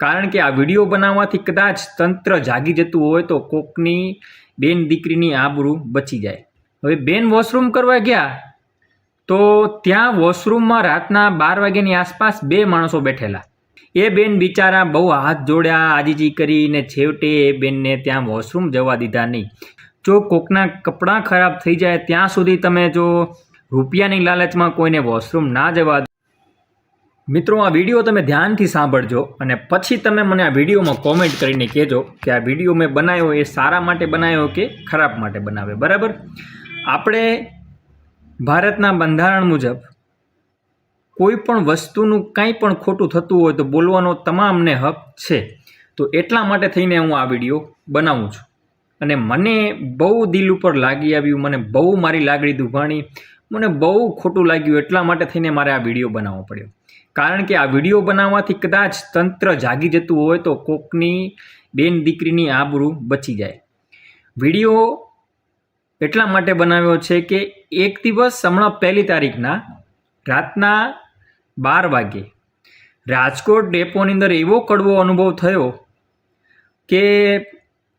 કારણ કે આ વિડીયો બનાવવાથી કદાચ તંત્ર જાગી જતું હોય તો કોકની બેન દીકરીની આબરૂ બચી જાય। હવે બેન વોશરૂમ કરવા ગયા તો ત્યાં વોશરૂમમાં રાતના 12 વાગ્યાની આસપાસ 2 માણસો બેઠેલા। એ બેન બિચારા બહુ હાથ જોડ્યા, આજીજી કરીને છેવટે એ બેનને ત્યાં વોશરૂમ જવા દીધા નહીં। જો કોકના કપડાં ખરાબ થઈ જાય ત્યાં સુધી તમે જો રૂપિયાની લાલચમાં કોઈને વોશરૂમ ના જવા દો। મિત્રો, આ વિડીયો તમે ધ્યાનથી સાંભળજો અને પછી તમે મને આ વિડીયોમાં કોમેન્ટ કરીને કહેજો કે આ વિડીયો મેં બનાવ્યો એ સારા માટે બનાવ્યો કે ખરાબ માટે બનાવે। બરાબર, આપણે ભારતના બંધારણ મુજબ કોઈ પણ વસ્તુનું કંઈ પણ ખોટું થતું હોય તો બોલવાનો તમામને હક છે। તો એટલા માટે થઈને હું આ વિડીયો બનાવું છું અને મને બહુ દિલ ઉપર લાગી આવ્યું, મને બહુ મારી લાગણી દુભાણી, મને બહુ ખોટું લાગ્યું, એટલા માટે થઈને મારે આ વિડીયો બનાવવો પડ્યો। કારણ કે આ વિડીયો બનાવવાથી કદાચ તંત્ર જાગી જતું હોય તો કોકની બેન દીકરીની આબરૂ બચી જાય। વિડીયો એટલા માટે બનાવ્યો છે કે એક દિવસ હમણાં 1 તારીખના રાતના 12 વાગ્યે રાજકોટ ડેપોની અંદર એવો કડવો અનુભવ થયો કે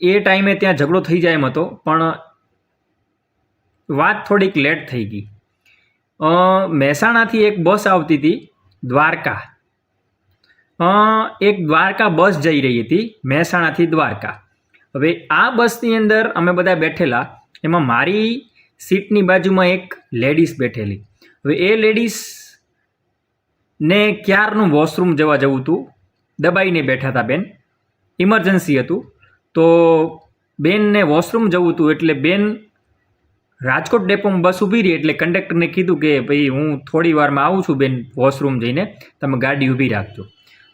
એ ટાઈમે ત્યાં ઝઘડો થઈ જાય એમ હતો, પણ વાત થોડીક લેટ થઈ ગઈ। મહેસાણાથી એક બસ આવતી હતી દ્વારકા, એક દ્વારકા બસ જઈ રહી હતી મહેસાણાથી દ્વારકા। હવે આ બસની અંદર અમે બધા બેઠેલા, એમાં મારી સીટની બાજુમાં એક લેડીઝ બેઠેલી। હવે એ લેડીઝને ક્યારનું વોશરૂમ જવું હતું, દબાઈને બેઠા હતા બેન, ઇમરજન્સી હતું તો બેનને વોશરૂમ જવું હતું એટલે બેન રાજકોટ ડેપોમાં બસ ઊભી રહી એટલે કંડક્ટરને કીધું કે ભાઈ હું થોડી વારમાં આવું છું બેન વોશરૂમ જઈને, તમે ગાડી ઊભી રાખજો।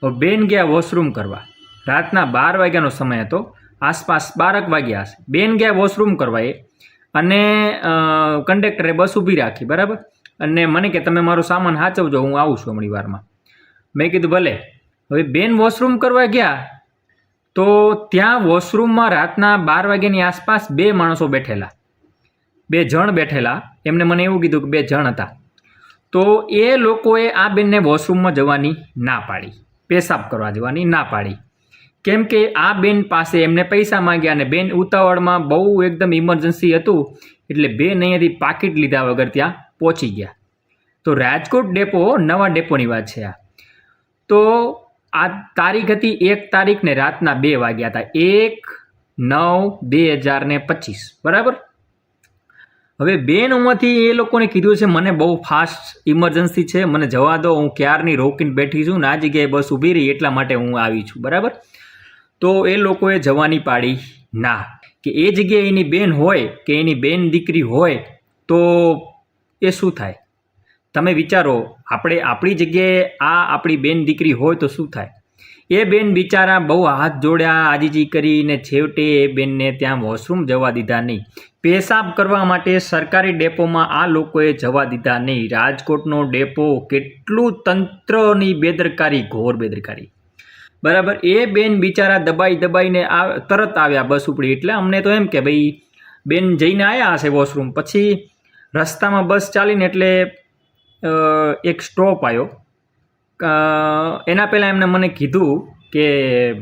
હવે બેન ગયા વોશરૂમ કરવા, રાતના 12 વાગ્યાનો સમય હતો, આસપાસ 12 વાગ્યા હશે। બેન ગયા વોશરૂમ કરવા અને કંડક્ટરે બસ ઊભી રાખી, બરાબર, અને મને કે તમે મારો સામાન સાચવજો, હું આવું છું હમણાં વારમાં। મેં કીધું ભલે। હવે બેન વોશરૂમ કરવા ગયા તો ત્યાં વોશરૂમમાં રાતના 12 વાગ્યાની આસપાસ 2 માણસો બેઠેલા, 2 જણ બેઠેલા, એમને મને એવું કીધું કે 2 જણ હતા। તો એ લોકોએ આ બેનને વોશરૂમમાં જવાની ના પાડી, પેશાબ કરવા જવાની ના પાડી, કેમ કે આ બેન પાસે એમને પૈસા માંગ્યા અને બેન ઉતાવળમાં બહુ એકદમ ઇમરજન્સી હતું એટલે બેન અહીંયાથી પાકીટ લીધા વગર ત્યાં પહોંચી ગયા। તો રાજકોટ ડેપો નવા ડેપોની વાત છે આ। તો આ તારીખ હતી 1 તારીખને રાતના 2 વાગ્યા હતા, 1/9/2025, બરાબર। હવે બેન ઉંમરથી એ લોકોને કીધું છે મને બહુ ફાસ્ટ ઇમરજન્સી છે, મને જવા દો, હું ક્યારની રોકીને બેઠી છું ને આ જગ્યાએ બસ ઊભી રહી એટલા માટે હું આવી છું, બરાબર। તો એ લોકોએ જવાની પાડી ના, કે એ જગ્યાએ એની બેન હોય કે એની બેન દીકરી હોય તો એ શું થાય? તમે વિચારો, આપણે આપણી જગ્યાએ આ આપણી બેન દીકરી હોય તો શું થાય? એ બેન બિચારા બહુ હાથ જોડ્યા, આજીજી કરીને છેવટે એ બેનને ત્યાં વોશરૂમ જવા દીધા નહીં। પેશાબ કરવા માટે સરકારી ડેપોમાં આ લોકોએ જવા દીધા નહીં। રાજકોટનો ડેપો કેટલું તંત્રની બેદરકારી, ઘોર બેદરકારી, બરાબર। એ બેન બિચારા દબાઈને તરત આવ્યા બસ ઉપડી, એટલે અમને તો એમ કે ભાઈ બેન જઈને આવ્યા હશે વોશરૂમ, પછી રસ્તામાં બસ ચાલીને એટલે એક સ્ટોપ આવ્યો, એના પહેલાં એમને મને કીધું કે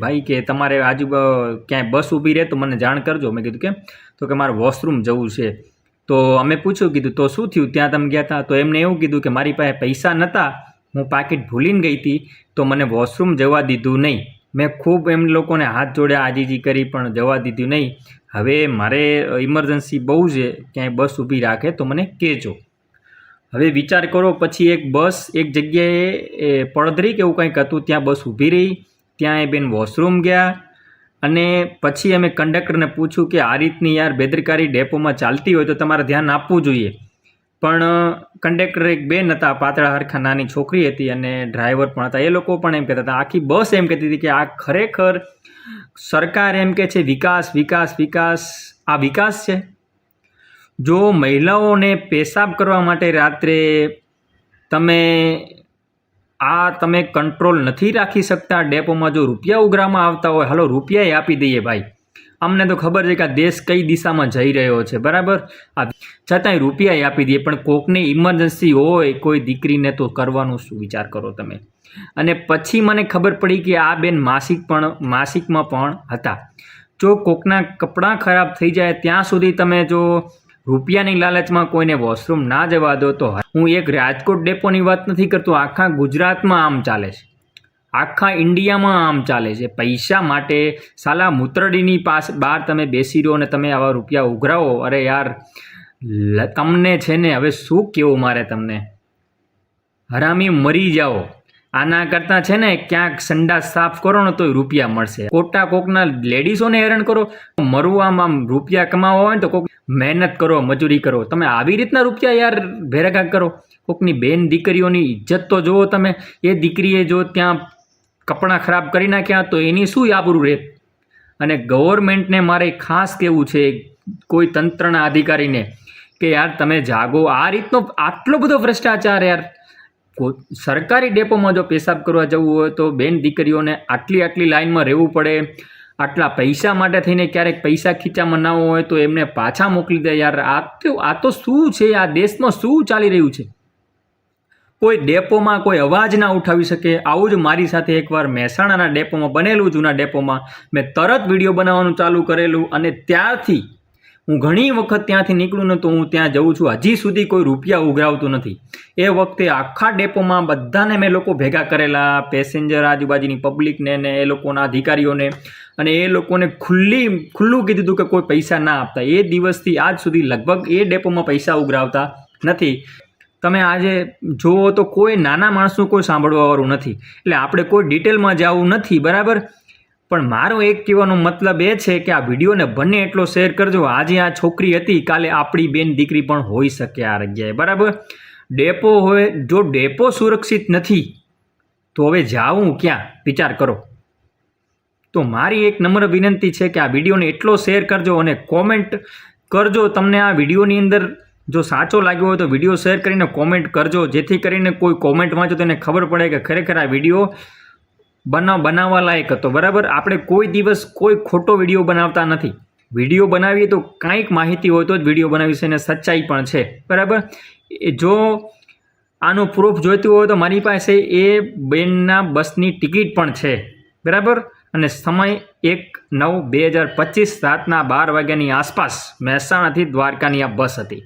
ભાઈ કે તમારે ક્યાંય બસ ઊભી રહે તો મને જાણ કરજો। મેં કીધું કેમ? તો કે મારે વોશરૂમ જવું છે। તો અમે પૂછ્યું, કીધું તો શું થયું, ત્યાં તમે ગયા હતા? તો એમને એવું કીધું કે મારી પાસે પૈસા નહોતા, હું પાકીટ ભૂલીને ગઈ હતી તો મને વોશરૂમ જવા દીધું નહીં। મેં ખૂબ એમ લોકોને હાથ જોડ્યા, આજીજી કરી પણ જવા દીધું નહીં। હવે મારે ઇમરજન્સી બહુ છે, ક્યાંય બસ ઊભી રાખે તો મને કહેજો। હવે વિચાર કરો, પછી એક બસ એક જગ્યાએ પડધરી કે એવું કંઈક હતું ત્યાં બસ ઊભી રહી, ત્યાં એ બેન વોશરૂમ ગયા અને પછી અમે કંડક્ટરને પૂછ્યું કે આ રીતની યાર બેદરકારી ડેપોમાં ચાલતી હોય તો તમારે ધ્યાન આપવું જોઈએ। પણ કંડક્ટર એક બેન હતા, પાતળા હરખા નાની છોકરી હતી અને ડ્રાઈવર પણ હતા, એ લોકો પણ એમ કહેતા હતા, આખી બસ એમ કહેતી હતી કે આ ખરેખર સરકાર એમ કહે છે વિકાસ વિકાસ વિકાસ, આ વિકાસ છે? જો મહિલાઓને પેશાબ કરવા માટે રાત્રે તમે કંટ્રોલ નથી રાખી શકતા ડેપોમાં, જો રૂપિયા ઉઘરામાં આવતા હોય, હાલો રૂપિયા આપી દઈએ ભાઈ, અમને તો ખબર છે કે આ દેશ કઈ દિશામાં જઈ રહ્યો છે, બરાબર, આ છતાંય રૂપિયા આપી દઈએ, પણ કોકની ઇમરજન્સી હોય કોઈ દીકરીને તો કરવાનું શું? વિચાર કરો તમે। અને પછી મને ખબર પડી કે આ બેન માસિકમાં પણ હતા. જો કોકના કપડાં ખરાબ થઈ જાય ત્યાં સુધી તમે જો રૂપિયાની લાલચમાં કોઈને વોશરૂમ ના જવા દો તો હું એક રાજકોટ ડેપોની વાત નથી કરતો, આખા ગુજરાતમાં આમ ચાલે છે, આખા ઇન્ડિયામાં આમ ચાલે છે. પૈસા માટે સાલા મૂતરડીની બહાર તમે બેસી રહો અને તમે આવા રૂપિયા ઉઘરાવો. અરે યાર તમને છે ને હવે શું કહેવું મારે તમને, હરામી મરી જાઓ. આના કરતાં છે ને ક્યાંક સંડાસ સાફ કરો ને તોય રૂપિયા મળશે. કોકના લેડીઝોને હેરાન કરો, મરવામાં રૂપિયા કમાવા હોય ને તો કોક મહેનત કરો, મજૂરી કરો. તમે આવી રીતના રૂપિયા યાર ભેગા કરો. કોકની બેન દીકરીઓની ઇજ્જત તો જુઓ તમે. એ દીકરીએ જો ત્યાં કપડાં ખરાબ કરી નાખ્યા તો એની શું આબરૂ રહે. અને ગવર્મેન્ટને મારે ખાસ કહેવું છે, કોઈ તંત્રના અધિકારીને, કે યાર તમે જાગો. આ રીતનો આટલો બધો ભ્રષ્ટાચાર યાર. સરકારી ડેપોમાં જો પેશાબ કરવા જવું હોય તો બેન દીકરીઓને આટલી લાઇનમાં રહેવું પડે. આટલા પૈસા માટે થઈને ક્યારેક પૈસા ખીચામાં ના હોય તો એમને પાછા મોકલી દે. યાર આ તો શું છે? આ દેશમાં શું ચાલી રહ્યું છે? કોઈ ડેપોમાં કોઈ અવાજ ના ઉઠાવી શકે. આવું જ મારી સાથે એકવાર મહેસાણાના ડેપોમાં બનેલું. જૂના ડેપોમાં મેં તરત વિડીયો બનાવવાનું ચાલુ કરેલું અને ત્યારથી હું ઘણી વખત ત્યાંથી નીકળું ને તો હું ત્યાં જઉં છું. હજી સુધી કોઈ રૂપિયા ઉઘરાવતું નથી. એ વખતે આખા ડેપોમાં બધાને મેં લોકો ભેગા કરેલા, પેસેન્જર, આજુબાજુની પબ્લિકને ને એ લોકોના અધિકારીઓને, અને એ લોકોને ખુલ્લું કીધું હતું કે કોઈ પૈસા ના આપતા. એ દિવસથી આજ સુધી લગભગ એ ડેપોમાં પૈસા ઉઘરાવતા નથી. તમે આજે જુઓ તો કોઈ નાના માણસનું કોઈ સાંભળવાવાળું નથી. એટલે આપણે કોઈ ડિટેલમાં જવું નથી, બરાબર. પણ મારો એક કહેવાનો મતલબ એ છે કે આ વિડીયોને બને એટલો શેર કરજો. આજે આ છોકરી હતી, કાલે આપણી બેન દીકરી પણ હોઈ શકે આ જગ્યાએ, બરાબર. ડેપો હોય, જો ડેપો સુરક્ષિત નથી તો હવે જાવું ક્યાં, વિચાર કરો. તો મારી એક નમ્ર વિનંતી છે કે આ વિડીયોને એટલો શેર કરજો અને કોમેન્ટ કરજો. તમને આ વિડીયોની અંદર જો સાચો લાગ્યો હોય તો વિડીયો શેર કરીને કોમેન્ટ કરજો, જેથી કરીને કોઈ કોમેન્ટ વાંચો તો એને ખબર પડે કે ખરેખર આ વિડીયો બનાવવા લાયક હતો, બરાબર. આપણે કોઈ દિવસ કોઈ ખોટો વિડીયો બનાવતા નથી. વિડીયો બનાવીએ તો કાંઈક માહિતી હોય તો જ વિડીયો બનાવીશ, અને સચ્ચાઈ પણ છે, બરાબર. જો આનો પ્રૂફ જોઈતું હોય તો મારી પાસે એ બેનના બસની ટિકિટ પણ છે, બરાબર. અને સમય 1/9/2025 રાતના 12 વાગ્યાની આસપાસ મહેસાણાથી દ્વારકાની આ બસ હતી.